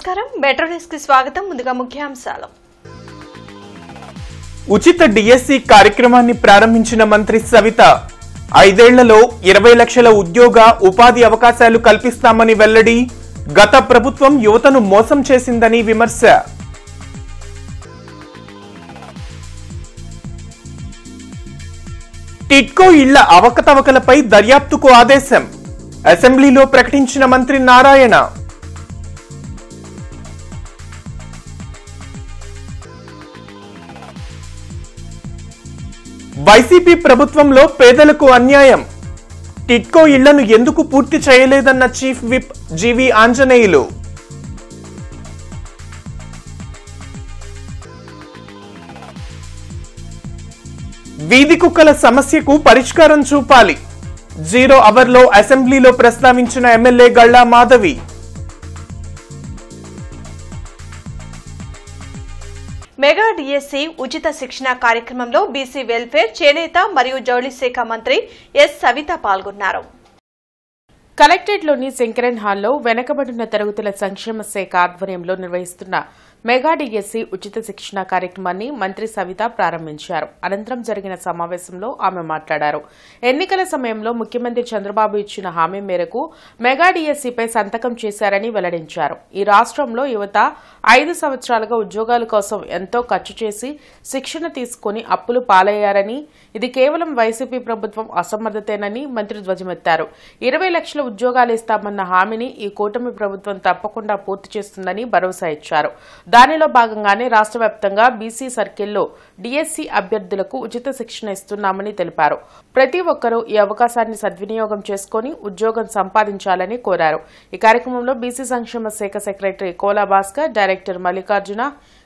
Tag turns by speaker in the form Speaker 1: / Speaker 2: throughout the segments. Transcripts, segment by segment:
Speaker 1: నమస్కారం metro news కి స్వాగతం ముందుగా ముఖ్యాంశాలు
Speaker 2: ఉచిత డిఎస్సి కార్యక్రమాన్ని ప్రారంభించిన మంత్రి సవిత 5 ఏళ్లలో 20 లక్షల ఉద్యోగ ఉపాధి అవకాశాలు కల్పిస్తామని వెల్లడి గత ప్రభుత్వం యువతను మోసం చేసిందని విమర్శ టిట్కో ఇళ్ల అవకతవకలపై దర్యాప్తుకు ఆదేశం అసెంబ్లీలో ప్రకటించిన మంత్రి నారాయణ వైసీపీ ప్రభుత్వంలో పేదలకు అన్యాయం టిట్కో ఇళ్లను ఎందుకు పూర్తి చేయలేదన్న చీఫ్ విప్ జీవి ఆంజనేయులు వీధి కుక్కల సమస్యకు పరిష్కారం చూపాలి 0 అవర్లో అసెంబ్లీలో ప్రస్తావించిన MLA Galla Madhavi
Speaker 1: mega DSC ఉచిత శిక్షణ కార్యక్రమంలో బీసీ వెల్ఫేర్ చేనేత మరియు జౌళి శాఖ మంత్రి ఎస్ సవిత పాల్గొన్నారు.
Speaker 3: కలెక్టరేట్లోని శంకరన్ హాల్లో వెనకబడిన తరగతుల సంక్షేమ శాఖ ఆధ్వర్యంలో నిర్వహిస్తున్న మెగా డిఎస్సి ఉచిత శిక్షణ కార్యక్రమాన్ని మంత్రి సవిత ప్రారంభించారు. అనంతరం జరిగిన సమావేశంలో ఆమె మాట్లాడారు. ఎన్నికల సమయంలో ముఖ్యమంత్రి చంద్రబాబు ఇచ్చిన హామీ మేరకు మెగా డిఎస్సిపై సంతకం చేశారని వెల్లడించారు. ఈ రాష్ట్రంలో యువత 5 సంవత్సరాలుగా ఉద్యోగాల కోసం ఎంతో ఖర్చు చేసి శిక్షణ తీసుకుని అప్పులు పాలయ్యారని, ఇది కేవలం వైసీపీ ప్రభుత్వం అసమర్థతేనని మంత్రి ధ్వజమెత్తారు. 20 లక్షల ఉద్యోగాలు ఇస్తామన్న హామీని ఈ కూటమి ప్రభుత్వం తప్పకుండా పూర్తి చేస్తుందని భరోసా ఇచ్చారు. దానిలో భాగంగానే రాష్ట్ర వ్యాప్తంగా బీసీ సర్కిల్లో డిఎస్సి అభ్యర్థులకు ఉచిత శిక్షణ ఇస్తున్నామని తెలిపారు. ప్రతి ఒక్కరూ ఈ అవకాశాన్ని సద్వినియోగం చేసుకుని ఉద్యోగం సంపాదించాలని కోరారు. ఈ కార్యక్రమంలో బీసీ సంక్షేమ శాఖ secretary Kola Bhaskar, director Mallikarjuna,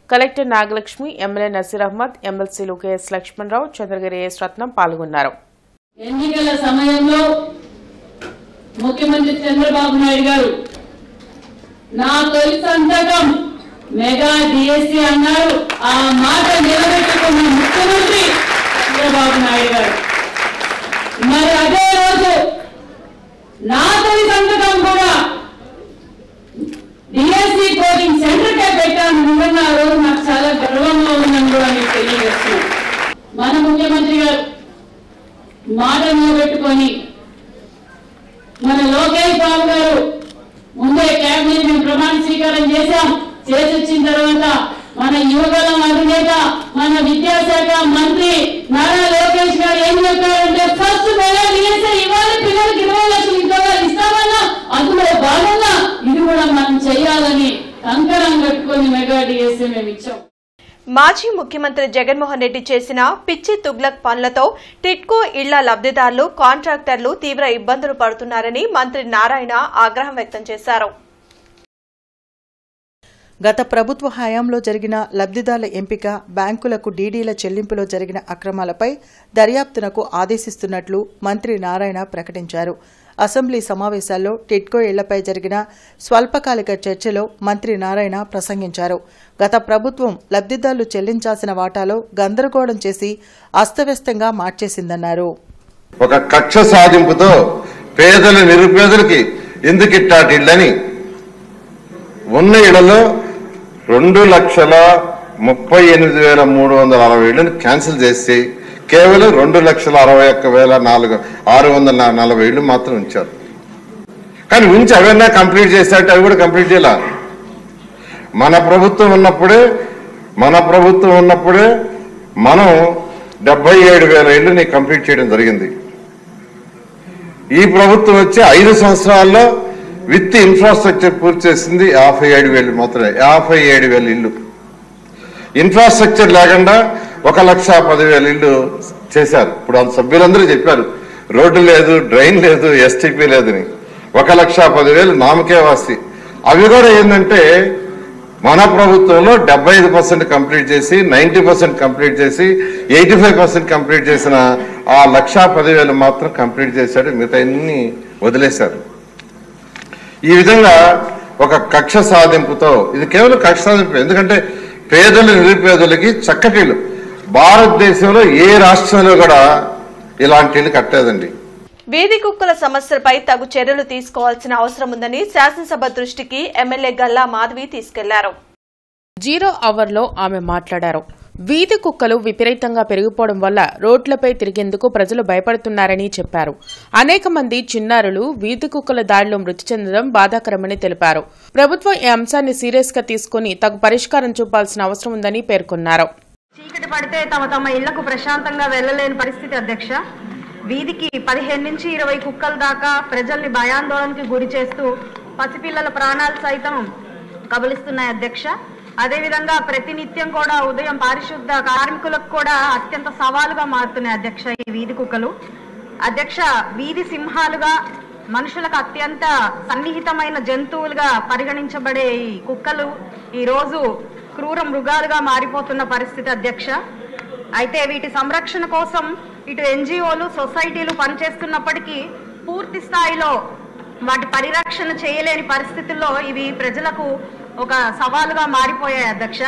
Speaker 3: collector Nagalakshmi, MLA Naseer Ahmed, ఎమ్మెల్సీలు కెఎస్ లక్ష్మణరావు, చంద్రగిరి ఎస్ రత్నం పాల్గొన్నారు.
Speaker 4: ఎన్నికల సమయంలో ముఖ్యమంత్రి చంద్రబాబు నాయుడు గారు నా తొలి సంతకం మెగా డిఎస్సి అన్నారు. ఆ మాట నిలబెట్టుకున్న ముఖ్యమంత్రి చంద్రబాబు నాయుడు గారు. మరి అదే రోజు నా తొలి సంతకం కూడా డిఎస్సి కోచింగ్ సెంటర్కే పెట్టాను. నిజంగా ఆ రోజు నాకు చాలా గర్వంగా ఉందని కూడా మీకు తెలియజేస్తున్నాను. మన ముఖ్యమంత్రి గారు మాట నిలబెట్టుకొని మన లోకేష్ బాబు గారు ముందే కేబినెట్ మేము ప్రమాణ స్వీకారం చేశాం. చేసి వచ్చిన తర్వాత మన యువగలం అధినేత మన విద్యాశాఖ మంత్రి నారా లోకేష్ గారు ఏం చెప్పారంటే ఫస్ట్ మెగా డిఎస్సి ఇవాళ పిల్లలకి 20 లక్షల ఉద్యోగాలు ఇస్తామన్నా అందులో భాగంగా ఇది కూడా మనం చేయాలని కంకణం కట్టుకొని మెగా డిఎస్సి మేము ఇచ్చాం.
Speaker 1: మాజీ ముఖ్యమంత్రి జగన్మోహన్ రెడ్డి చేసిన పిచ్చి తుగ్లక్ పనులతో టిట్కో ఇళ్ల లబ్ధిదారులు, కాంట్రాక్టర్లు తీవ్ర ఇబ్బందులు పడుతున్నారని మంత్రి నారాయణ ఆగ్రహం వ్యక్తం చేశారు.
Speaker 5: గత ప్రభుత్వ హయాంలో జరిగిన లబ్ధిదారుల ఎంపిక, బ్యాంకులకు డీడీల చెల్లింపులో జరిగిన అక్రమాలపై దర్యాప్తునకు ఆదేశిస్తున్నట్లు మంత్రి నారాయణ ప్రకటించారు. అసెంబ్లీ సమావేశాల్లో టిట్కో ఇళ్లపై జరిగిన స్వల్పకాలిక చర్చలో మంత్రి నారాయణ ప్రసంగించారు. గత ప్రభుత్వం లబ్ధిదారులు చెల్లించాల్సిన వాటాలో గందరగోళం చేసి అస్తవ్యస్తంగా మార్చేసిందన్నారు.
Speaker 6: ఒక కక్ష సాధింపుతో పేదల నిరుపేదలకి ఎందుకు ఇట్టాటిళ్ళని ఉన్న ఇళ్లలో 2,38,360 ఇళ్లను క్యాన్సిల్ చేసి కేవలం 2,61,640 ఇళ్లు మాత్రం ఉంచారు. కానీ ఉంచి అవన్నీ కంప్లీట్ చేశారంటే అవి కూడా కంప్లీట్ చేయాల. మన ప్రభుత్వం ఉన్నప్పుడే మనం 77,000 ఇళ్లని కంప్లీట్ చేయడం జరిగింది. ఈ ప్రభుత్వం వచ్చి 5 సంవత్సరాల్లో విత్ ఇన్ఫ్రాస్ట్రక్చర్ పూర్తి చేసింది 57,000 మాత్రమే. 57,000 ఇళ్లు ఇన్ఫ్రాస్ట్రక్చర్ లేకుండా 1,10,000 ఇళ్లు చేశారు. ఇప్పుడు అంత సభ్యులందరూ చెప్పారు రోడ్డు లేదు, డ్రైన్ లేదు, ఎస్టీపీ లేదని. 1,10,000 నామకే వాసి. అవి కూడా ఏంటంటే మన ప్రభుత్వంలో 75% కంప్లీట్ చేసి, 90% కంప్లీట్ చేసి, 85% కంప్లీట్ చేసిన ఆ 1,10,000 మాత్రం కంప్లీట్ చేశాడు. మిగతా అన్ని వదిలేశారు. ఈ విధంగా ఒక కక్ష సాధింపుతో, ఇది కేవలం కక్ష సాధింపు, ఎందుకంటే పేదలు నిరుపేదలకి చక్కటి భారతదేశంలో ఏ రాష్ట్రంలో కూడా ఇలాంటి ఇల్లు కట్టలేదండి.
Speaker 1: వీధి కుక్కల సమస్యలపై తగు చర్యలు తీసుకోవాల్సిన అవసరం ఉందని శాసనసభ దృష్టికి ఎమ్మెల్యే గల్లా మాధవి తీసుకెళ్లారు.
Speaker 3: 0 అవర్లో ఆమె మాట్లాడారు. వీధి కుక్కలు విపరీతంగా పెరిగిపోవడం వల్ల రోడ్లపై తిరిగేందుకు ప్రజలు భయపడుతున్నారని చెప్పారు. అనేక మంది చిన్నారులు వీధి కుక్కల దాడిలో మృతి చెందడం బాధాకరమని తెలిపారు. ప్రభుత్వం ఈ అంశాన్ని సీరియస్ గా తీసుకుని తగు పరిష్కారం చూపాల్సిన అవసరం ఉందని పేర్కొన్నారు.
Speaker 7: చీకటి పడితే తమ ఇళ్లకు ప్రశాంతంగా వెళ్లలేని పరిస్థితి అధ్యక్ష. వీధికి 15 నుంచి 20 కుక్కల దాకా ప్రజల్ని భయాందోళనకి గురి చేస్తూ పసిపిల్లల ప్రాణాలు సైతం కబలిస్తున్నాయి అధ్యక్ష. అదేవిధంగా ప్రతినిత్యం కూడా ఉదయం పారిశుద్ధ కార్మికులకు కూడా అత్యంత సవాలుగా మారుతున్నాయి అధ్యక్ష ఈ వీధి కుక్కలు. అధ్యక్ష, వీధి సింహాలుగా మనుషులకు అత్యంత సన్నిహితమైన జంతువులుగా పరిగణించబడే ఈ కుక్కలు ఈ రోజు క్రూర మృగాలుగా మారిపోతున్న పరిస్థితి అధ్యక్ష. అయితే వీటి సంరక్షణ కోసం ఇటు ఎన్జిఓలు సొసైటీలు పనిచేస్తున్నప్పటికీ పూర్తి స్థాయిలో వాటి పరిరక్షణ చేయలేని పరిస్థితుల్లో ఇవి ప్రజలకు ఒక సవాలుగా మారిపోయాయి అధ్యక్ష.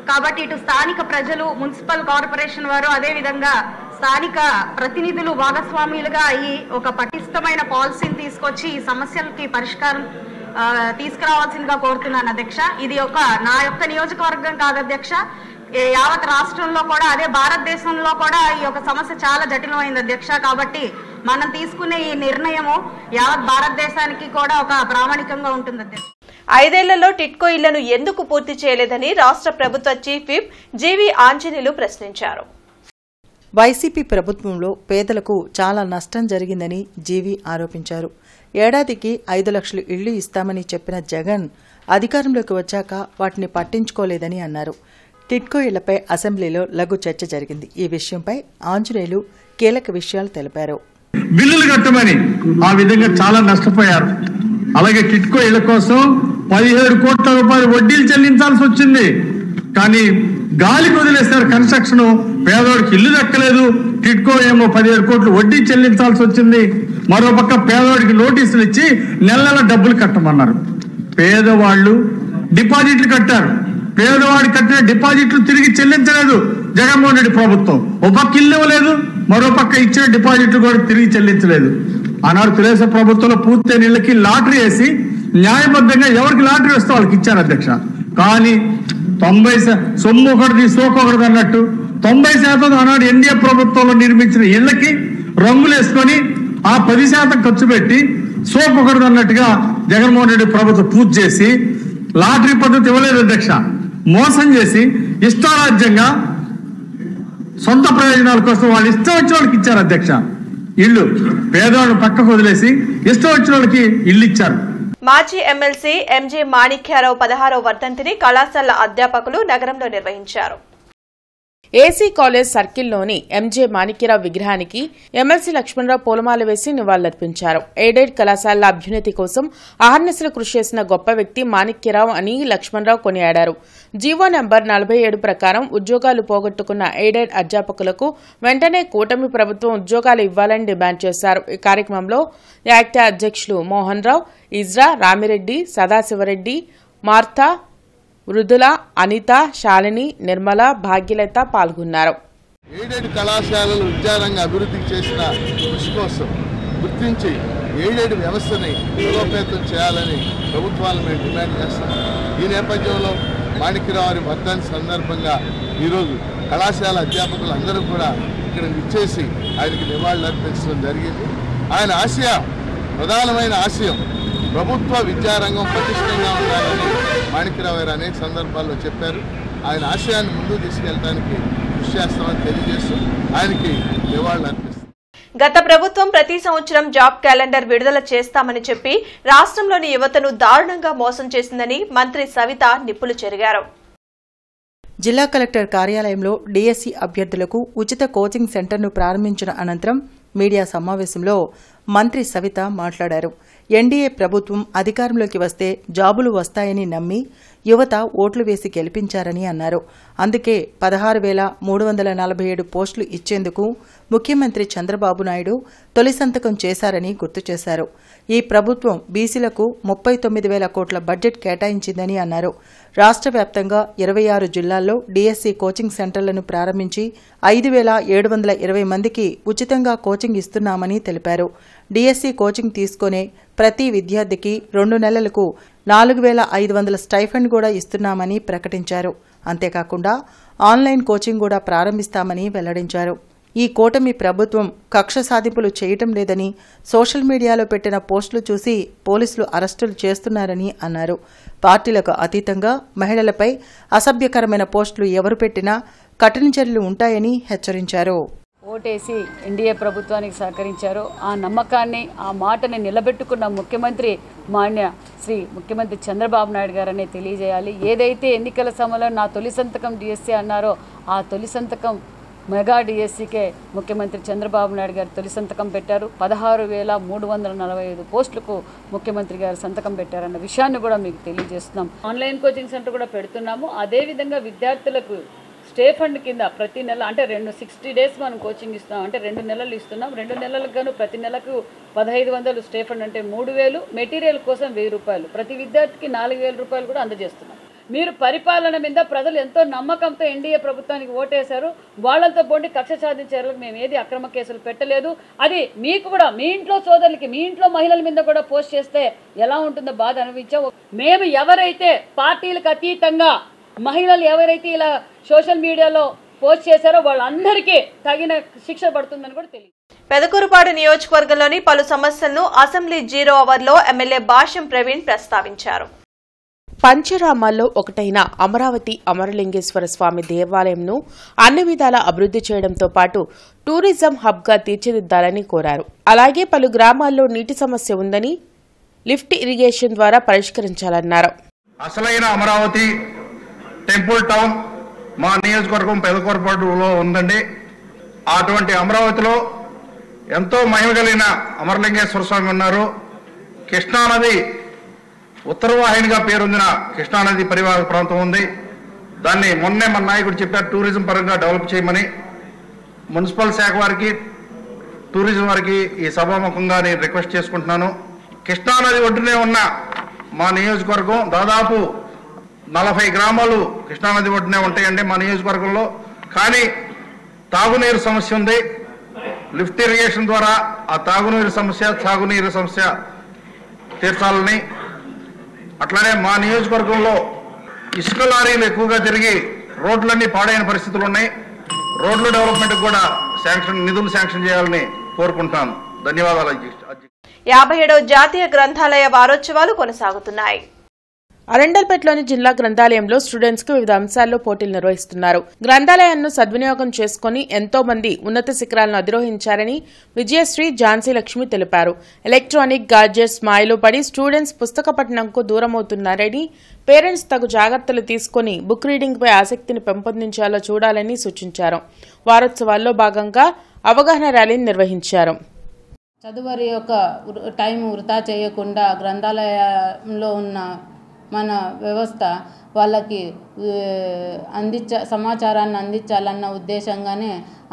Speaker 7: కాబట్టి ఇటు స్థానిక ప్రజలు, మున్సిపల్ కార్పొరేషన్ వారు, అదేవిధంగా స్థానిక ప్రతినిధులు భాగస్వాములుగా అయ్యి ఒక పటిష్టమైన పాలసీని తీసుకొచ్చి ఈ సమస్యలకి పరిష్కారం తీసుకురావాల్సిందిగా కోరుతున్నాను అధ్యక్ష. ఇది నా యొక్క నియోజకవర్గం కాదు అధ్యక్ష, యావత్ రాష్ట్రంలో కూడా, అదే భారతదేశంలో కూడా ఈ యొక్క సమస్య చాలా జటిలమైంది అధ్యక్ష. కాబట్టి మనం తీసుకునే ఈ నిర్ణయము యావత్ భారతదేశానికి కూడా ఒక ప్రామాణికంగా ఉంటుంది అధ్యక్ష.
Speaker 1: 5 ఏళ్లలో టిట్కో ఇళ్లను ఎందుకు పూర్తి చేయలేదని రాష్ట్ర ప్రభుత్వ చీఫ్ విప్ జీవీ ఆంజనేయులు ప్రశ్నించారు.
Speaker 5: వైసీపీ ప్రభుత్వంలో పేదలకు చాలా నష్టం జరిగిందని జీవీ ఆరోపించారు. ఏడాదికి 5 లక్షలు ఇళ్లు ఇస్తామని చెప్పిన జగన్ అధికారంలోకి వచ్చాక వాటిని పట్టించుకోలేదని అన్నారు. టిట్కో ఇళ్లపై అసెంబ్లీలో లఘు చర్చ జరిగింది. ఈ విషయంపై ఆంజనేయులు కీలక విషయాలు తెలిపారు.
Speaker 8: బిల్లులు కట్టమని ఆ విధంగా చాలా నష్టపోయారు. అలాగే టిట్కో ఇళ్ల కోసం 17 కోట్ల రూపాయలు వడ్డీలు చెల్లించాల్సి వచ్చింది. కానీ గాలికి వదిలేస్తారు కన్స్ట్రక్షన్. పేదవాడికి ఇల్లు దక్కలేదు. టిట్కో ఏమో 17 కోట్లు వడ్డీ చెల్లించాల్సి వచ్చింది. మరోపక్క పేదవాడికి నోటీసులు ఇచ్చి నెల నెల డబ్బులు కట్టమన్నారు. పేదవాళ్లు డిపాజిట్లు కట్టారు. పేదవాడి కట్టిన డిపాజిట్లు తిరిగి చెల్లించలేదు జగన్మోహన్ రెడ్డి ప్రభుత్వం. ఒక పక్క ఇల్లు ఇవ్వలేదు, మరోపక్క ఇచ్చిన డిపాజిట్లు కూడా తిరిగి చెల్లించలేదు. ఆనాడు తెలుగుదేశం ప్రభుత్వంలో పూర్తయిన ఇళ్లకి లాటరీ వేసి న్యాయబద్ధంగా ఎవరికి లాటరీ వస్తే వాళ్ళకి ఇచ్చారు అధ్యక్ష. కానీ 90 సొమ్ము ఒకటిది సోకొకటిది అన్నట్టు 90% ఆనాడు ఎన్డీఏ ప్రభుత్వంలో నిర్మించిన ఇళ్లకి రంగులు వేసుకొని ఆ 10% ఖర్చు పెట్టి సోకొకటిది అన్నట్టుగా జగన్మోహన్ రెడ్డి ప్రభుత్వం పూర్తి చేసి లాటరీ పద్ధతి ఇవ్వలేదు అధ్యక్ష. మోసం చేసి ఇష్టారాజ్యంగా సొంత ప్రయోజనాల కోసం వాళ్ళు ఇష్టం వచ్చిన వాళ్ళకి ఇచ్చారు అధ్యక్ష ఇళ్లు. పేదవాళ్ళు పక్కకు వదిలేసి ఇష్టం వచ్చిన వాళ్ళకి ఇల్లు ఇచ్చారు.
Speaker 1: మాజీ ఎమ్మెల్సీ ఎంజే మాణిక్యారావు 16వ వర్ధంతిని కళాశాల అధ్యాపకులు నగరంలో నిర్వహించారు.
Speaker 3: ఏసీ కాలేజ్ సర్కిల్లోని ఎంజే మాణిక్యరావు విగ్రహానికి ఎమ్మెల్సీ లక్ష్మణరావు పూలమాల వేసి నివాళులర్పించారు. ఎయిడెడ్ కళాశాలల అభ్యున్నతి కోసం అహర్నిశలు కృషి చేసిన గొప్ప వ్యక్తి మాణిక్యరావు అని లక్ష్మణరావు కొనియాడారు. జీవో నంబర్ 47 ప్రకారం ఉద్యోగాలు పోగొట్టుకున్న ఎయిడెడ్ అధ్యాపకులకు వెంటనే కూటమి ప్రభుత్వం ఉద్యోగాలు ఇవ్వాలని డిమాండ్ చేశారు. ఈ కార్యక్రమంలో యాక్టా అధ్యక్షులు మోహన్ రావు, ఇజ్రా, రామిరెడ్డి, సదాశివరెడ్డి, మార్తా, మృదుల, అనిత, శాలిని, నిర్మల, భాగ్యలత పాల్గొన్నారు.
Speaker 9: ఎయిడెడ్ కళాశాలలు విద్యారంగ అభివృద్ధి చేసిన కృషి కోసం గుర్తించి ఎయిడెడ్ వ్యవస్థని బలోపేతం చేయాలని ప్రభుత్వాలను మేము డిమాండ్ చేస్తాం. ఈ నేపథ్యంలో మాణిక్యరావు వర్ధంతి సందర్భంగా ఈరోజు కళాశాల అధ్యాపకులు అందరూ కూడా ఇక్కడ నిచ్చేసి ఆయనకి నివాళులు అర్పించడం జరిగింది. ఆయన ప్రధానమైన ఆశయం ప్రభుత్వ విద్యారంగం పటిష్టంగా ఉండాలని మాణిక్యరావు గారు అనేక సందర్భాల్లో చెప్పారు. ఆయన ఆశయాన్ని ముందుకు తీసుకెళ్ళడానికి కృషి చేస్తామని తెలియజేస్తూ ఆయనకి నివాళులు అర్పిస్తారు.
Speaker 1: గత ప్రభుత్వం ప్రతి సంవత్సరం జాబ్ క్యాలెండర్ విడుదల చేస్తామని చెప్పి రాష్ట్రంలోని యువతను దారుణంగా మోసం చేసిందని మంత్రి సవిత నిప్పులు చెరిగారు.
Speaker 5: జిల్లా కలెక్టర్ కార్యాలయంలో డీఎస్సీ అభ్యర్థులకు ఉచిత కోచింగ్ సెంటర్ను ప్రారంభించిన అనంతరం మీడియా సమావేశంలో మంత్రి సవిత మాట్లాడారు. ఎన్డీఏ ప్రభుత్వం అధికారంలోకి వస్తే జాబులు వస్తాయని నమ్మి యువత ఓట్లు వేసి గెలిపించారని అన్నారు. అందుకే 16,347 పోస్టులు ఇచ్చేందుకు ముఖ్యమంత్రి చంద్రబాబు నాయుడు తొలి సంతకం చేశారని గుర్తు చేశారు. ఈ ప్రభుత్వం బీసీలకు 39,000 కోట్ల బడ్జెట్ కేటాయించిందని అన్నారు. రాష్ట్ర వ్యాప్తంగా 26 జిల్లాల్లో డీఎస్సీ కోచింగ్ సెంటర్లను ప్రారంభించి 5,720 మందికి ఉచితంగా కోచింగ్ ఇస్తున్నామని తెలిపారు. డీఎస్సీ కోచింగ్ తీసుకునే ప్రతి విద్యార్థికి 2 నెలలకు 4,500 స్టైఫండ్ కూడా ఇస్తున్నామని ప్రకటించారు. అంతేకాకుండా ఆన్లైన్ కోచింగ్ కూడా ప్రారంభిస్తామని వెల్లడించారు. ఈ కూటమి ప్రభుత్వం కక్ష సాధింపులు చేయటం లేదని, సోషల్ మీడియాలో పెట్టిన పోస్టులు చూసి పోలీసులు అరెస్టులు చేస్తున్నారని అన్నారు. పార్టీలకు అతీతంగా మహిళలపై అసభ్యకరమైన పోస్టులు ఎవరు పెట్టినా కఠిన చర్యలు ఉంటాయని హెచ్చరించారు.
Speaker 10: ఓటేసి ఎన్డీఏ ప్రభుత్వానికి సహకరించారు. ఆ నమ్మకాన్ని, ఆ మాటని నిలబెట్టుకున్న ముఖ్యమంత్రి మాన్య శ్రీ ముఖ్యమంత్రి చంద్రబాబు నాయుడు గారనే తెలియజేయాలి. ఏదైతే ఎన్నికల సమయంలో నా తొలి సంతకం డిఎస్సీ అన్నారో ఆ తొలి సంతకం మెగా డిఎస్సీకే ముఖ్యమంత్రి చంద్రబాబు నాయుడు గారు తొలి సంతకం పెట్టారు. 16,345 పోస్టులకు ముఖ్యమంత్రి గారు సంతకం పెట్టారన్న విషయాన్ని కూడా మీకు తెలియజేస్తున్నాం. ఆన్లైన్ కోచింగ్ సెంటర్ కూడా పెడుతున్నాము. అదేవిధంగా విద్యార్థులకు స్టే ఫండ్ కింద ప్రతి నెల అంటే 60 డేస్ మనం కోచింగ్ ఇస్తున్నాం. అంటే 2 నెలలు ఇస్తున్నాం. 2 నెలలకు గాను ప్రతి నెలకు 1,500 స్టే ఫండ్ అంటే 3,000, మెటీరియల్ కోసం 1,000 రూపాయలు, ప్రతి విద్యార్థికి 4,000 రూపాయలు కూడా అందజేస్తున్నాం. మీరు పరిపాలన మీద ప్రజలు ఎంతో నమ్మకంతో ఎన్డీఏ ప్రభుత్వానికి ఓటేశారు. వాళ్ళంతా పోండి కక్ష సాధించారు. మేము ఏది అక్రమ కేసులు పెట్టలేదు. అది మీకు కూడా మీ ఇంట్లో సోదరులకి, మీ ఇంట్లో మహిళల మీద కూడా పోస్ట్ చేస్తే ఎలా ఉంటుందో బాధ అనుభవించాం. మేము ఎవరైతే పార్టీలకు అతీతంగా మహిళలు ఎవరైతే ఇలా సోషల్ మీడియాలో పోస్ట్ చేశారో వాళ్ళందరికీ తగిన శిక్ష పడుతుందని కూడా తెలియదు.
Speaker 1: పెదకూరుపాడు నియోజకవర్గంలోని పలు సమస్యలను అసెంబ్లీ 0 అవర్లో ఎమ్మెల్యే భాష్యం ప్రవీణ్ ప్రస్తావించారు.
Speaker 3: పంచరామాల్లో ఒకటైన అమరావతి అమరలింగేశ్వర స్వామి దేవాలయంను అన్ని విధాల అభివృద్ధి చేయడంతో పాటు టూరిజం హబ్గా తీర్చిదిద్దాలని కోరారు. అలాగే పలు గ్రామాల్లో నీటి సమస్య ఉందని లిఫ్ట్ ఇరిగేషన్ ద్వారా పరిష్కరించాలన్నారు.
Speaker 8: అసలైన అమరావతి టెంపుల్ టౌన్ మా నియోజకవర్గం పెదకూరుపాడులో ఉందండి. అటువంటి అమరావతిలో ఎంతో మహిమ కలిగిన అమరలింగేశ్వర స్వామి ఉన్నారు. కృష్ణానది ఉత్తరవాహినిగా పేరొందిన కృష్ణానది పరివాహక ప్రాంతం ఉంది. దాన్ని మొన్నే మన నాయకుడు చెప్పారు టూరిజం పరంగా డెవలప్ చేయమని. మున్సిపల్ శాఖ వారికి, టూరిజం వారికి ఈ సభాముఖంగా నేను రిక్వెస్ట్ చేసుకుంటున్నాను. కృష్ణానది ఒడ్డునే ఉన్న మా నియోజకవర్గం దాదాపు 40 గ్రామాలు కృష్ణానది ఒడ్డునే ఉంటాయండి మా నియోజకవర్గంలో. కానీ తాగునీరు సమస్య ఉంది. లిఫ్ట్ ఇరిగేషన్ ద్వారా ఆ తాగునీరు సమస్య, సాగునీరు సమస్య తీర్చాలని, అట్లానే మా నియోజకవర్గంలో ఇసుక లారీలు ఎక్కువగా తిరిగి రోడ్లన్నీ పాడైన పరిస్థితులు ఉన్నాయి. రోడ్ల డెవలప్మెంట్ కూడా నిధులు శాంక్షన్ చేయాలని కోరుకుంటాను. ధన్యవాదాలు.
Speaker 1: 57వ జాతీయ గ్రంథాలయ వారోత్సవాలు కొనసాగుతున్నాయి.
Speaker 3: అరండల్పేటలోని జిల్లా గ్రంథాలయంలో స్టూడెంట్స్ కు వివిధ అంశాల్లో పోటీలు నిర్వహిస్తున్నారు. గ్రంథాలయాన్ని సద్వినియోగం చేసుకుని ఎంతో మంది ఉన్నత శిఖరాలను అధిరోహించారని విజయశ్రీ ఝాన్సీ లక్ష్మి తెలిపారు. ఎలక్ట్రానిక్ గాడ్జెట్స్ మాయలో పడి స్టూడెంట్స్ పుస్తక పఠనంకు దూరమవుతున్నారని, పేరెంట్స్ తగు జాగ్రత్తలు తీసుకుని బుక్ రీడింగ్ పై ఆసక్తిని పెంపొందించాలో చూడాలని సూచించారు. వారోత్సవాల్లో భాగంగా అవగాహన ర్యాలీని నిర్వహించారు.
Speaker 11: చదువరి యొక్క టైం వృధా చేయకుండా గ్రంథాలయంలో ఉన్న మన వ్యవస్థ వాళ్ళకి సమాచారాన్ని అందించాలన్న ఉద్దేశంగానే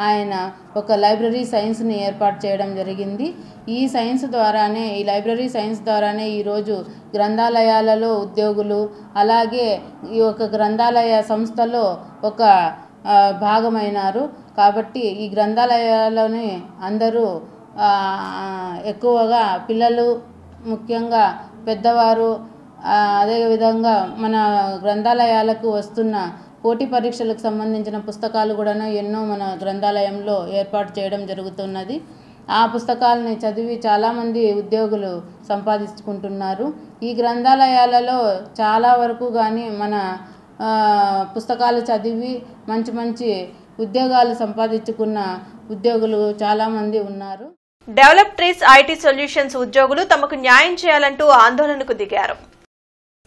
Speaker 11: ఆయన ఒక లైబ్రరీ సైన్స్ని ఏర్పాటు చేయడం జరిగింది. ఈ లైబ్రరీ సైన్స్ ద్వారానే ఈరోజు గ్రంథాలయాలలో ఉద్యోగులు, అలాగే ఈ ఒక గ్రంథాలయ సంస్థలో ఒక భాగమైనారు. కాబట్టి ఈ గ్రంథాలయాలని అందరూ ఎక్కువగా పిల్లలు, ముఖ్యంగా పెద్దవారు, అదేవిధంగా మన గ్రంథాలయాలకు వస్తున్న పోటీ పరీక్షలకు సంబంధించిన పుస్తకాలు కూడా ఎన్నో మన గ్రంథాలయంలో ఏర్పాటు చేయడం జరుగుతున్నది. ఆ పుస్తకాలని చదివి చాలామంది ఉద్యోగులు సంపాదించుకుంటున్నారు. ఈ గ్రంథాలయాలలో చాలా వరకు కానీ మన పుస్తకాలు చదివి మంచి మంచి ఉద్యోగాలు సంపాదించుకున్న ఉద్యోగులు చాలామంది ఉన్నారు.
Speaker 1: డెవలప్ ట్రీస్ ఐటీ సొల్యూషన్స్ ఉద్యోగులు తమకు న్యాయం చేయాలంటూ ఆందోళనకు దిగారు.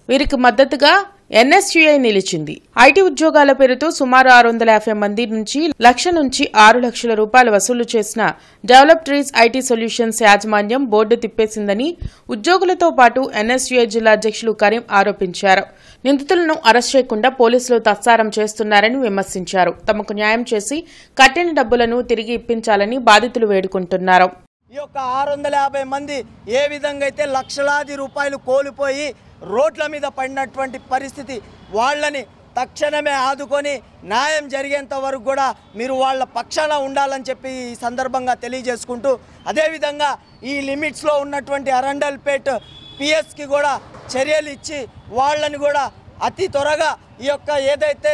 Speaker 3: వీరికి మద్దతుగా ఎన్ఎస్యుఐ నిలిచింది. ఐటీ ఉద్యోగాల పేరుతో సుమారు 650 మంది నుంచి 1,00,000 నుంచి 6 లక్షల రూపాయలు వసూలు చేసిన డెవలప్ ట్రీస్ ఐటీ సొల్యూషన్స్ యాజమాన్యం బోర్డు తిప్పేసిందని ఉద్యోగులతో పాటు ఎన్ఎస్యుఐ జిల్లా అధ్యక్షులు కరీం ఆరోపించారు. నిందితులను అరెస్ట్ చేయకుండా పోలీసులు తత్సారం చేస్తున్నారని విమర్శించారు. తమకు న్యాయం చేసి కట్టిన డబ్బులను తిరిగి ఇప్పించాలని బాధితులు వేడుకుంటున్నారు.
Speaker 12: ఈ యొక్క 650 మంది ఏ విధంగా అయితే లక్షలాది రూపాయలు కోల్పోయి రోడ్ల మీద పడినటువంటి పరిస్థితి, వాళ్ళని తక్షణమే ఆదుకొని న్యాయం జరిగేంత వరకు కూడా మీరు వాళ్ళ పక్షాన ఉండాలని చెప్పి ఈ సందర్భంగా తెలియజేసుకుంటూ, అదేవిధంగా ఈ లిమిట్స్లో ఉన్నటువంటి అరండల్పేట్ పిఎస్కి కూడా చర్యలు ఇచ్చి వాళ్ళని కూడా అతి త్వరగా ఈ యొక్క ఏదైతే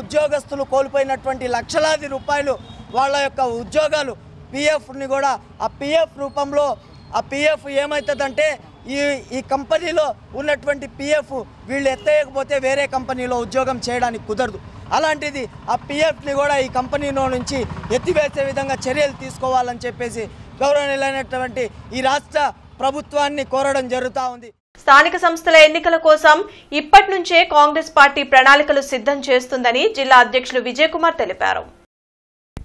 Speaker 12: ఉద్యోగస్తులు కోల్పోయినటువంటి లక్షలాది రూపాయలు వాళ్ళ యొక్క ఉద్యోగాలు పిఎఫ్ని కూడా ఆ పిఎఫ్ రూపంలో ఆ పిఎఫ్ ఏమవుతుందంటే ఈ కంపెనీలో ఉన్నటువంటి పిఎఫ్ వీళ్ళు ఎత్తేయకపోతే వేరే కంపెనీలో ఉద్యోగం చేయడానికి కుదరదు. అలాంటిది ఆ పిఎఫ్ని కూడా ఈ కంపెనీలో నుంచి ఎత్తివేసే విధంగా చర్యలు తీసుకోవాలని చెప్పేసి గౌరవనీయులైనటువంటి ఈ రాష్ట్ర ప్రభుత్వాన్ని కోరడం జరుగుతూ ఉంది.
Speaker 1: స్థానిక సంస్థల ఎన్నికల కోసం ఇప్పటి నుంచే కాంగ్రెస్ పార్టీ ప్రణాళికలు సిద్ధం చేస్తుందని జిల్లా అధ్యక్షులు విజయ్ కుమార్ తెలిపారు.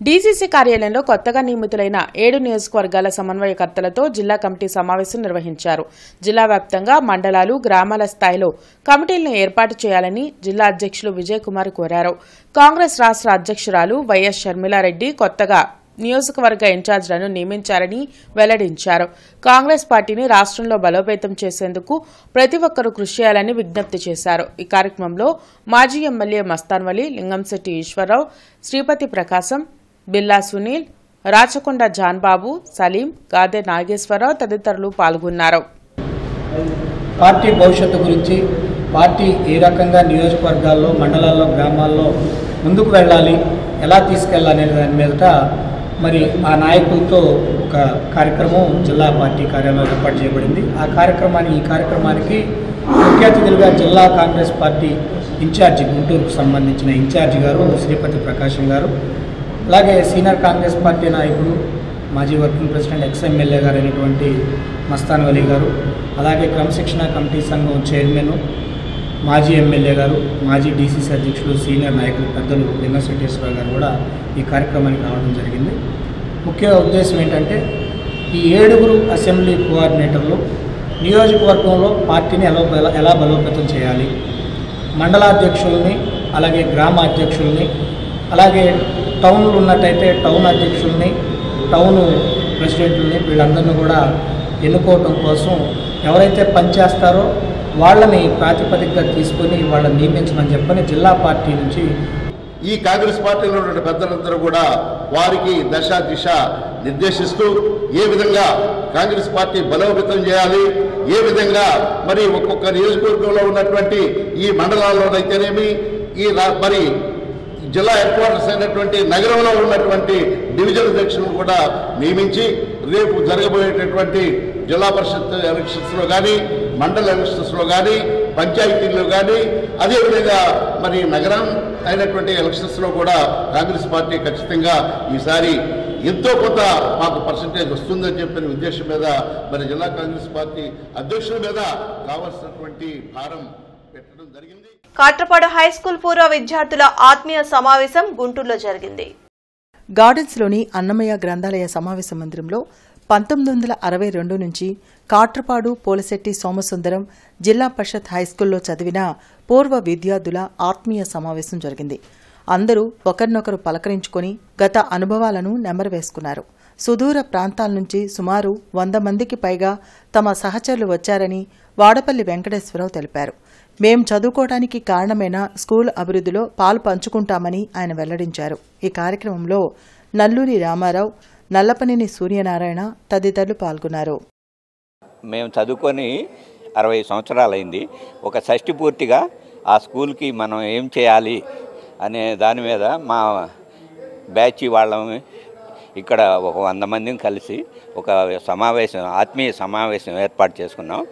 Speaker 3: డీసీసీ కార్యాలయంలో కొత్తగా నియమితులైన 7 నియోజకవర్గాల సమన్వయకర్తలతో జిల్లా కమిటీ సమావేశం నిర్వహించారు. జిల్లా వ్యాప్తంగా మండలాలు, గ్రామాల స్థాయిలో కమిటీలను ఏర్పాటు చేయాలని జిల్లా అధ్యక్షులు విజయ్ కుమార్ కోరారు. కాంగ్రెస్ రాష్ట్ర అధ్యక్షురాలు వైఎస్ షర్మిలారెడ్డి కొత్తగా నియోజకవర్గ ఇన్ఛార్జ్లను నియమించారని వెల్లడించారు. కాంగ్రెస్ పార్టీని రాష్ట్రంలో బలోపేతం చేసేందుకు ప్రతి ఒక్కరూ కృషి చేయాలని విజ్ఞప్తి చేశారు. ఈ కార్యక్రమంలో మాజీ ఎమ్మెల్యే మస్తాన్ వలి, లింగంశెట్టి ఈశ్వరరావు, శ్రీపతి ప్రకాశం, బిల్లా సునీల్, రాచకొండ జాన్బాబు, సలీం, గాదే నాగేశ్వరరావు తదితరులు పాల్గొన్నారు.
Speaker 13: పార్టీ భవిష్యత్తు గురించి, పార్టీ ఏ రకంగా నియోజకవర్గాల్లో, మండలాల్లో, గ్రామాల్లో ముందుకు వెళ్ళాలి, ఎలా తీసుకెళ్లాలనే దాని మీదట మరి ఆ నాయకులతో ఒక కార్యక్రమం జిల్లా పార్టీ కార్యాలయంలో ఏర్పాటు చేయబడింది. ఈ కార్యక్రమానికి ముఖ్య అతిథులుగా జిల్లా కాంగ్రెస్ పార్టీ ఇన్ఛార్జి, గుంటూరుకు సంబంధించిన ఇన్ఛార్జి గారు శ్రీపతి ప్రకాశం గారు, అలాగే సీనియర్ కాంగ్రెస్ పార్టీ నాయకుడు, మాజీ వర్కింగ్ ప్రెసిడెంట్, ఎక్స్ఎమ్మెల్యే గారు అయినటువంటి మస్తాన్ వలి గారు, అలాగే క్రమశిక్షణ కమిటీ సంఘం చైర్మన్, మాజీ ఎమ్మెల్యే గారు, మాజీ డీసీసీ అధ్యక్షులు, సీనియర్ నాయకులు పెద్దలు లింగశెట్టేశ్వరరావు గారు కూడా ఈ కార్యక్రమానికి రావడం జరిగింది. ముఖ్య ఉద్దేశం ఏంటంటే ఈ 7 అసెంబ్లీ కోఆర్డినేటర్లు నియోజకవర్గంలో పార్టీని ఎలా బలోపేతం చేయాలి, మండలాధ్యక్షుల్ని, అలాగే గ్రామ అధ్యక్షుల్ని, అలాగే టౌన్లు ఉన్నట్టయితే టౌన్ అధ్యక్షుల్ని, టౌన్ ప్రెసిడెంట్లని, వీళ్ళందరినీ కూడా ఎన్నుకోవటం కోసం ఎవరైతే పనిచేస్తారో వాళ్ళని ప్రాతిపదికగా తీసుకొని వాళ్ళని నియమించమని చెప్పని జిల్లా పార్టీ నుంచి
Speaker 9: ఈ కాంగ్రెస్ పార్టీలో ఉన్న పెద్దలందరూ కూడా వారికి దశ దిశ నిర్దేశిస్తూ ఏ విధంగా కాంగ్రెస్ పార్టీ బలోపేతం చేయాలి, ఏ విధంగా మరి ఒక్కొక్క నియోజకవర్గంలో ఉన్నటువంటి ఈ మండలాల్లోనైతేనేమి మరి జిల్లా హెడ్ క్వార్టర్స్ అయినటువంటి నగరంలో ఉన్నటువంటి డివిజన్ అధ్యక్షులను కూడా నియమించి రేపు జరగబోయేటటువంటి జిల్లా పరిషత్ ఎలక్షన్స్లో కానీ, మండల ఎలక్షన్స్లో కానీ, పంచాయతీల్లో కానీ, అదేవిధంగా మరి నగరం అయినటువంటి ఎలక్షన్స్లో కూడా కాంగ్రెస్ పార్టీ ఖచ్చితంగా ఈసారి ఎంతో కొంత మాకు పర్సంటేజ్ వస్తుందని చెప్పిన ఉద్దేశం మీద మరి జిల్లా కాంగ్రెస్ పార్టీ అధ్యక్షుల మీద కావాల్సినటువంటి భారం పెట్టడం జరిగింది.
Speaker 1: కాట్రపాడు హైస్కూల్ పూర్వ విద్యార్థుల ఆత్మీయ సమావేశం గుంటూరులో జరిగింది.
Speaker 5: గార్డెన్స్లోని అన్నమయ్య గ్రంథాలయ సమావేశ మందిరంలో 1962 నుంచి కాట్రపాడు పోలశెట్టి సోమసుందరం జిల్లా పరిషత్ హైస్కూల్లో చదివిన పూర్వ విద్యార్థుల ఆత్మీయ సమావేశం జరిగింది. అందరూ ఒకరినొకరు పలకరించుకొని గత అనుభవాలను నెమరవేసుకున్నారు. సుదూర ప్రాంతాల నుంచి సుమారు 100 మందికి పైగా తమ సహచరులు వచ్చారని వాడపల్లి వెంకటేశ్వరరావు తెలిపారు. మేం చదువుకోవడానికి కారణమైన స్కూల్ అభివృద్ధిలో పాలు పంచుకుంటామని ఆయన వెల్లడించారు. ఈ కార్యక్రమంలో నల్లూరి రామారావు, నల్లపనేని సూర్యనారాయణ తదితరులు పాల్గొన్నారు.
Speaker 14: మేము చదువుకొని 60 సంవత్సరాలైంది. ఒక షష్ఠి పూర్తిగా ఆ స్కూల్కి మనం ఏం చేయాలి అనే దాని మీద మా బ్యాచ్ వాళ్ళం ఇక్కడ ఒక 100 మందిని కలిసి ఒక ఆత్మీయ సమావేశం ఏర్పాటు చేసుకున్నాం.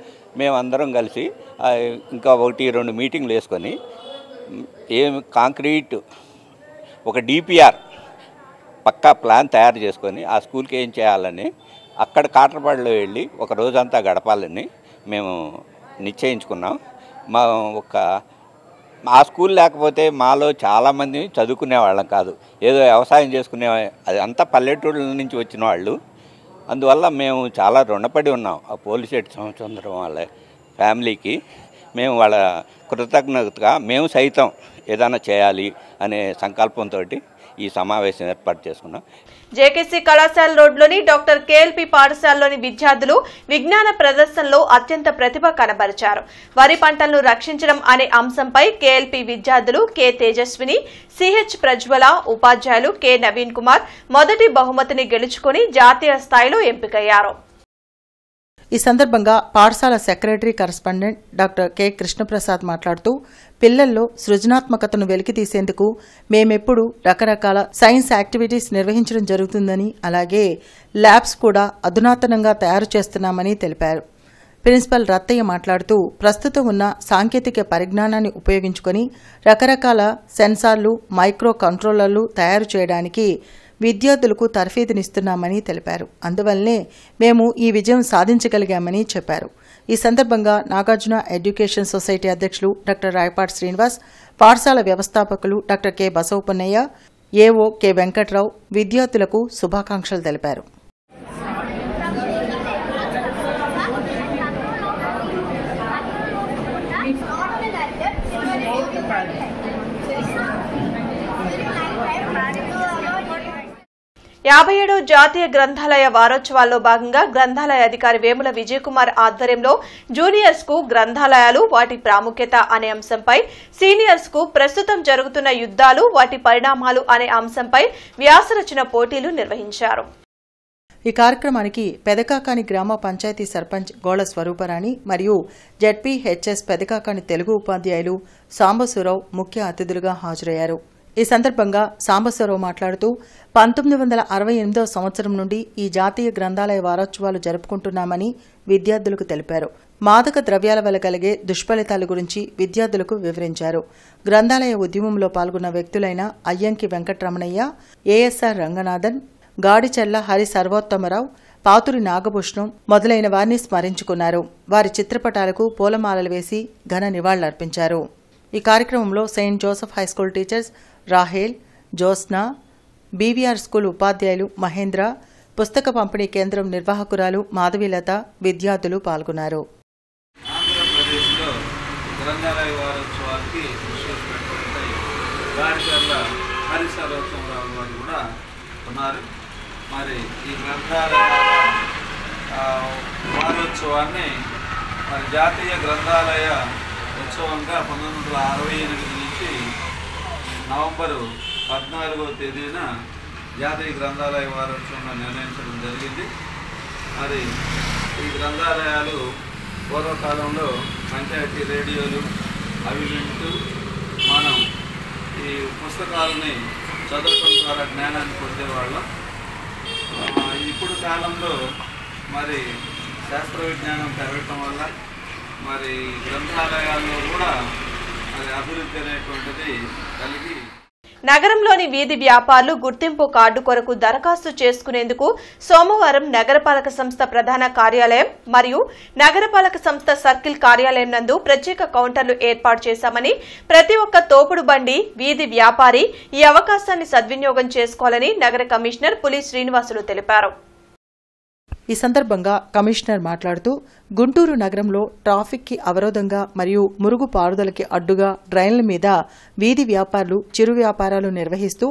Speaker 14: మేమందరం కలిసి ఇంకా 1-2 మీటింగ్లు వేసుకొని కాంక్రీట్ ఒక డిపిఆర్ పక్కా ప్లాన్ తయారు చేసుకొని ఆ స్కూల్కి ఏం చేయాలని అక్కడ కాట్రపాడులో వెళ్ళి ఒక రోజంతా గడపాలని మేము నిశ్చయించుకున్నాం. మా ఒక ఆ స్కూల్ లేకపోతే మాలో చాలామంది చదువుకునే వాళ్ళం కాదు, ఏదో వ్యవసాయం చేసుకునే, అది అంతా పల్లెటూళ్ళ నుంచి వచ్చిన వాళ్ళు. అందువల్ల మేము చాలా రుణపడి ఉన్నాం ఆ పోలిశెట్టి రామచంద్రం వాళ్ళ ఫ్యామిలీకి. మేము వాళ్ళ కృతజ్ఞతగా మేము సైతం ఏదైనా చేయాలి అనే సంకల్పంతో ఈ సమావేశం ఏర్పాటు చేసుకున్నాం.
Speaker 1: జేకేసీ కళాశాల రోడ్లోని డాక్టర్ కేఎల్పీ పాఠశాలలోని విద్యార్థులు విజ్ఞాన ప్రదర్శనలో అత్యంత ప్రతిభ కనబరిచారు. వరి పంటలను రక్షించడం అనే అంశంపై కేఎల్పీ విద్యార్థులు కె తేజస్విని, సిహెచ్ ప్రజ్వల, ఉపాధ్యాయులు కె నవీన్ కుమార్ మొదటి బహుమతిని గెలుచుకుని జాతీయ స్థాయిలో ఎంపికయ్యారు.
Speaker 5: ఈ సందర్భంగా పాఠశాల secretary correspondent doctor K Krishnaprasad మాట్లాడుతూ పిల్లల్లో సృజనాత్మకతను వెలికితీసేందుకు మేమెప్పుడు రకరకాల సైన్స్ యాక్టివిటీస్ నిర్వహించడం జరుగుతుందని, అలాగే ల్యాబ్స్ కూడా అధునాతనంగా తయారు చేస్తున్నామని తెలిపారు. ప్రిన్సిపల్ రత్తయ్య మాట్లాడుతూ ప్రస్తుతం ఉన్న సాంకేతిక పరిజ్ఞానాన్ని ఉపయోగించుకొని రకరకాల సెన్సార్లు, మైక్రో కంట్రోలర్లు తయారు చేయడానికి విద్యార్థులకు తర్ఫీదునిస్తున్నామని తెలిపారు. అందువల్లనే మేము ఈ విజయం సాధించగలిగామని చెప్పారు. ఈ సందర్భంగా నాగార్జున ఎడ్యుకేషన్ సొసైటీ అధ్యక్షులు డాక్టర్ రాయపాటి శ్రీనివాస్, పాఠశాల వ్యవస్థాపకులు doctor K Basavapunnaiah, AO K Venkatrao విద్యార్థులకు శుభాకాంక్షలు తెలిపారు.
Speaker 1: యాభై 57వ జాతీయ గ్రంథాలయ వారోత్సవాల్లో భాగంగా గ్రంథాలయ అధికారి వేముల విజయకుమార్ ఆధ్వర్యంలో జూనియర్స్ కు గ్రంథాలయాలు, వాటి ప్రాముఖ్యత అనే అంశంపై, సీనియర్స్ కు ప్రస్తుతం జరుగుతున్న యుద్ధాలు, వాటి పరిణామాలు అనే అంశంపై వ్యాసరచన పోటీలు నిర్వహించారు.
Speaker 5: ఈ కార్యక్రమానికి పెదకాకాని గ్రామ పంచాయతీ సర్పంచ్ గోళ స్వరూపరాణి మరియు జెడ్పీహెచ్ఎస్ పెదకాకాని తెలుగు ఉపాధ్యాయులు సాంబశివరావు ముఖ్య అతిథులుగా హాజరయ్యారు. ఈ సందర్భంగా సాంబశివరావు మాట్లాడుతూ 1968వ సంవత్సరం నుండి ఈ జాతీయ గ్రంథాలయ వారోత్సవాలు జరుపుకుంటున్నామని విద్యార్థులకు తెలిపారు. మాదక ద్రవ్యాల వల్ల కలిగే దుష్ఫలితాల గురించి విద్యార్థులకు వివరించారు. గ్రంథాలయ ఉద్యమంలో పాల్గొన్న వ్యక్తులైన అయ్యంకి వెంకటరమణయ్య, ఏఎస్ఆర్ రంగనాథన్, గాడిచెల్ల హరి సర్వోత్తమరావు, పాతురి నాగభూషణం మొదలైన వారిని స్మరించుకున్నారు. వారి చిత్రపటాలకు పూలమాలలు వేసి ఘన నివాళులర్పించారు. ఈ కార్యక్రమంలో Saint Joseph high school teachers Rahel, Josna, BVR school ఉపాధ్యాయులు మహేంద్ర, పుస్తక పంపిణీ కేంద్రం నిర్వాహకురాలు మాధవీలత విద్యార్థులు పాల్గొన్నారు.
Speaker 15: ఆంధ్రప్రదేశ్లో గ్రంథాలయ వారోత్సవానికి గాడిచెర్ల హరి సర్వోత్తమరావు గారు కూడా ఉన్నారు. మరి ఈ గ్రంథాలయాల వారోత్సవాన్ని మరి జాతీయ గ్రంథాలయ ఉత్సవంగా 1968 నుంచి నవంబరు 14వ తేదీన జాతీయ గ్రంథాలయ వారోత్సవంగా నిర్ణయించడం జరిగింది. మరి ఈ గ్రంథాలయాలు పూర్వకాలంలో పంచాయతీ రేడియోలు అవి వింటూ మనం ఈ పుస్తకాలని చదవడం ద్వారా జ్ఞానాన్ని పొందేవాళ్ళం. ఇప్పుడు కాలంలో మరి శాస్త్ర విజ్ఞానం పెరగటం వల్ల మరి గ్రంథాలయాల్లో కూడా మరి అభివృద్ధి అనేటువంటిది కలిగి
Speaker 1: నగరంలోని వీధి వ్యాపారులు గుర్తింపు కార్డు కొరకు దరఖాస్తు చేసుకునేందుకు సోమవారం నగరపాలక సంస్థ ప్రధాన కార్యాలయం మరియు నగరపాలక సంస్థ సర్కిల్ కార్యాలయం నందు ప్రత్యేక కౌంటర్లు ఏర్పాటు చేశామని, ప్రతి ఒక్క తోపుడు బండి, వీధి వ్యాపారి ఈ అవకాశాన్ని సద్వినియోగం చేసుకోవాలని నగర కమిషనర్ పులి శ్రీనివాసులు తెలిపారు.
Speaker 5: ఈ సందర్భంగా కమిషనర్ మాట్లాడుతూ గుంటూరు నగరంలో ట్రాఫిక్ కి అవరోధంగా మరియు మురుగు పారుదలకి అడ్డుగా డ్రైన్ల మీద వీధి వ్యాపారులు, చిరు వ్యాపారాలు నిర్వహిస్తూ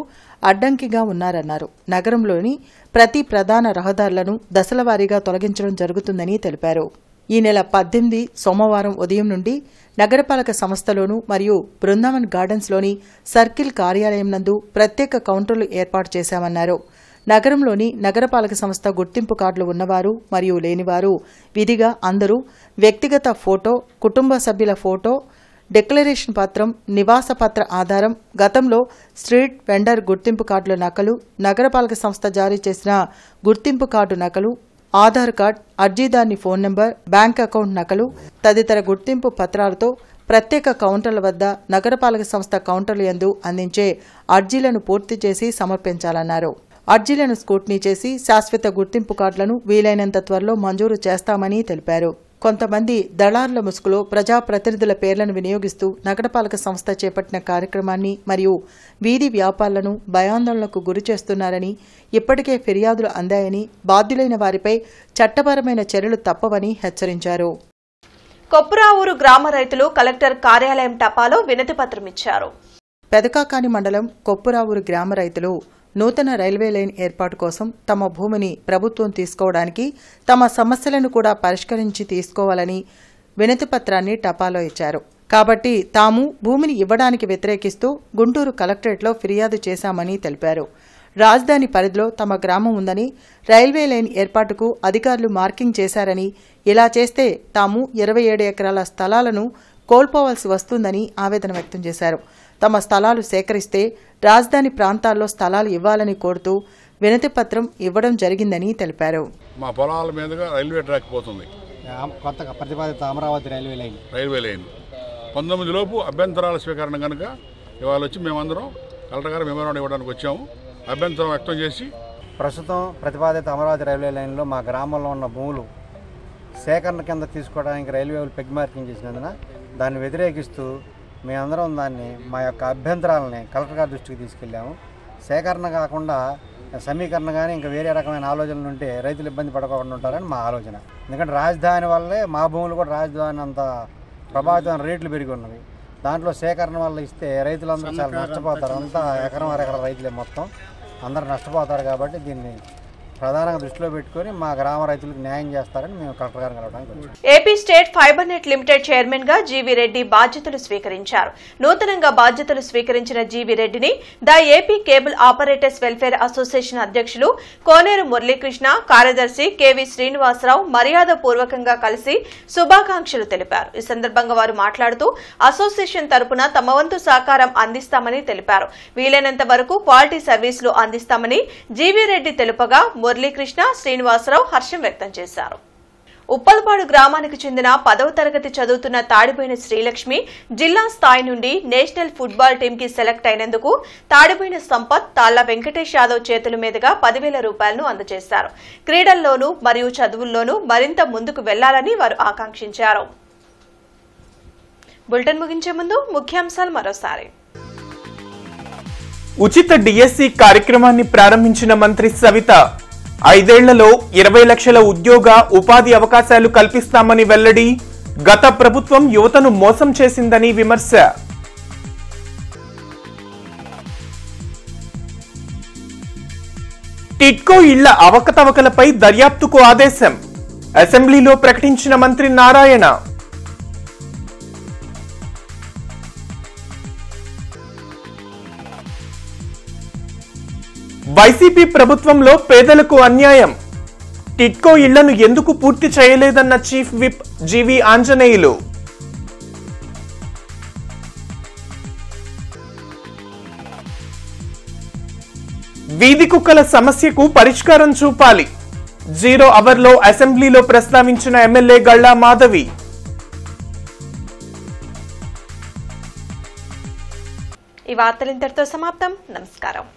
Speaker 5: అడ్డంకిగా ఉన్నారన్నారు. నగరంలోని ప్రతి ప్రధాన రహదారులను దశలవారీగా తొలగించడం జరుగుతుందని తెలిపారు. ఈ నెల 18 సోమవారం ఉదయం నుండి నగరపాలక సంస్థలోను మరియు బృందావన్ గార్డెన్స్లోని సర్కిల్ కార్యాలయం నందు ప్రత్యేక కౌంటర్లు ఏర్పాటు చేశామన్నారు. నగరంలోని నగరపాలక సంస్థ గుర్తింపు కార్డులు ఉన్నవారు మరియు లేనివారు విధిగా అందరూ వ్యక్తిగత ఫోటో, కుటుంబ సభ్యుల ఫోటో, డిక్లరేషన్ పత్రం, నివాస పత్ర ఆధారం, గతంలో స్ట్రీట్ వెండర్ గుర్తింపు కార్డుల నకలు, నగరపాలక సంస్థ జారీ చేసిన గుర్తింపు కార్డు నకలు, ఆధార్ కార్డ్, అర్జీదారుని ఫోన్ నంబర్, బ్యాంక్ అకౌంట్ నకలు తదితర గుర్తింపు పత్రాలతో ప్రత్యేక కౌంటర్ల వద్ద నగరపాలక సంస్థ కౌంటర్ల యందు అందించే అర్జీలను పూర్తి చేసి సమర్పించాలన్నారు. అర్జీలను స్క్రూటినీ చేసి శాశ్వత గుర్తింపు కార్డులను వీలైనంత త్వరలో మంజూరు చేస్తామని తెలిపారు. కొంతమంది దళారుల ముసుగులో ప్రజాప్రతినిధుల పేర్లను వినియోగిస్తూ నగరపాలక సంస్థ చేపట్టిన కార్యక్రమాన్ని మరియు వీధి వ్యాపారులను భయాందోళనకు గురి చేస్తున్నారని, ఇప్పటికే ఫిర్యాదులు అందాయని, బాధ్యులైన వారిపై చట్టపరమైన చర్యలు తప్పవని హెచ్చరించారు.
Speaker 1: కొప్పురావూరు గ్రామ రైతులు కలెక్టర్ కార్యాలయం టపాలో వినతిపత్రం ఇచ్చారు.
Speaker 5: పెదకాకాని మండలం కొప్పురావూరు గ్రామ రైతులు నూతన రైల్వే లైన్ ఏర్పాటు కోసం తమ భూమిని ప్రభుత్వం తీసుకోవడానికి, తమ సమస్యలను కూడా పరిష్కరించి తీసుకోవాలని వినతిపత్రాన్ని టపాలో ఇచ్చారు. కాబట్టి తాము భూమిని ఇవ్వడానికి వ్యతిరేకిస్తూ గుంటూరు కలెక్టరేట్లో ఫిర్యాదు చేశామని తెలిపారు. రాజధాని పరిధిలో తమ గ్రామం ఉందని, రైల్వే లైన్ ఏర్పాటుకు అధికారులు మార్కింగ్ చేశారని, ఇలా చేస్తే తాము 27 ఎకరాల స్థలాలను కోల్పోవాల్సి వస్తుందని ఆవేదన వ్యక్తం చేశారు. తమ స్థలాలు సేకరిస్తే రాజధాని ప్రాంతాల్లో స్థలాలు ఇవ్వాలని కోరుతూ వినతిపత్రం ఇవ్వడం జరిగిందని తెలిపారు.
Speaker 16: మా పొలాల మీదుగా రైల్వే ట్రాక్ పోతుంది,
Speaker 17: కొత్తగా ప్రతిపాదిత అమరావతి రైల్వే లైన్
Speaker 16: 19 లోపు అభ్యంతరాల స్వీకరణ కనుక ఇవాళ వచ్చి మేమందరం కలెక్టర్ గారు మెమోరాండం ఇవ్వడానికి వచ్చాము. అభ్యంతరం వ్యక్తం చేసి
Speaker 17: ప్రస్తుతం ప్రతిపాదిత అమరావతి రైల్వే లైన్లో మా గ్రామంలో ఉన్న భూములు సేకరణ కింద తీసుకోవడానికి రైల్వే వాళ్ళు పెగ్ మార్కింగ్ చేసినందున దాన్ని వ్యతిరేకిస్తూ మేమందరం దాన్ని మా యొక్క అభ్యంతరాలని కలెక్టర్ గారి దృష్టికి తీసుకెళ్ళాము. సేకరణ కాకుండా సమీకరణ కానీ ఇంకా వేరే రకమైన ఆలోచనలు ఉంటే రైతులు ఇబ్బంది పడకుండా ఉంటారని మా ఆలోచన. ఎందుకంటే రాజధాని వల్లే మా భూములు కూడా రాజధాని అంత ప్రభావితమైన రేట్లు పెరిగి ఉన్నవి. దాంట్లో సేకరణ వల్ల ఇస్తే రైతులందరూ చాలా నష్టపోతారు. అంతా ఎకరం అరెకరం రైతులే మొత్తం అందరూ నష్టపోతారు. కాబట్టి దీన్ని ప్రధానంగా దృష్టిలో పెట్టుకుని మా గ్రామ రైతులకు న్యాయం చేస్తారని మేము కలెక్టర్ గారిని కలవడానికి వచ్చాము.
Speaker 1: AP state fibre net limited chairman గా జీవీ రెడ్డి బాధ్యతలు స్వీకరించారు. నూతనంగా బాధ్యతలు స్వీకరించిన జీవీ రెడ్డిని the AP cable operators welfare association అధ్యక్షులు కోనేరు మురళీకృష్ణ, కార్యదర్శి కెవి శ్రీనివాసరావు మర్యాదపూర్వకంగా కలిసి శుభాకాంక్షలు తెలిపారు. ఈ సందర్భంగా వారు మాట్లాడుతూ అసోసియేషన్ తరపున తమ వంతు సహకారం అందిస్తామని తెలిపారు. వీలైనంత వరకు క్వాలిటీ సర్వీసులు అందిస్తామని జీవీ రెడ్డి తెలుపగా మురళీకృష్ణ, శ్రీనివాసరావు హర్షం వ్యక్తం చేశారు. ఉప్పలపాడు గ్రామానికి చెందిన 10వ తరగతి చదువుతున్న తాడిపోయిన శ్రీలక్ష్మి జిల్లా స్థాయి నుండి నేషనల్ ఫుట్బాల్ టీంకి సెలెక్ట్ అయినందుకు తాడిపోయిన సంపత్, తాళ్ల వెంకటేష్ యాదవ్ చేతుల మీదుగా 10,000 రూపాయలను అందజేశారు. క్రీడల్లోనూ మరియు చదువుల్లోనూ మరింత ముందుకు వెళ్లాలని వారు ఆకాంక్షించారు. బులెటిన్ ముగించే ముందు ముఖ్యాంశాలు మరోసారి.
Speaker 2: ఉచిత డిఎస్సి కార్యక్రమాన్ని ప్రారంభించిన మంత్రి సవిత 5 ఏళ్లలో 20 లక్షల ఉద్యోగ ఉపాధి అవకాశాలు కల్పిస్తామని వెల్లడి. గత ప్రభుత్వం యువతను మోసం చేసిందని విమర్శ. టిడ్కో ఇళ్ల అవకతవకలపై దర్యాప్తుకు ఆదేశం. అసెంబ్లీలో ప్రకటించిన మంత్రి నారాయణ. వైసీపీ ప్రభుత్వంలో పేదలకు అన్యాయం. టిడ్కో ఇళ్లను ఎందుకు పూర్తి చేయలేదన్న చీఫ్ విప్ జీవీ ఆంజనేయులు. వీధి కుక్కల సమస్యకు పరిష్కారం చూపాలి. 0 అవర్లో అసెంబ్లీలో ప్రస్తావించిన ఎమ్మెల్యే గళ్ళా మాధవి.
Speaker 1: ఈ వార్తలు ఇంతటితో సమాప్తం. నమస్కారం.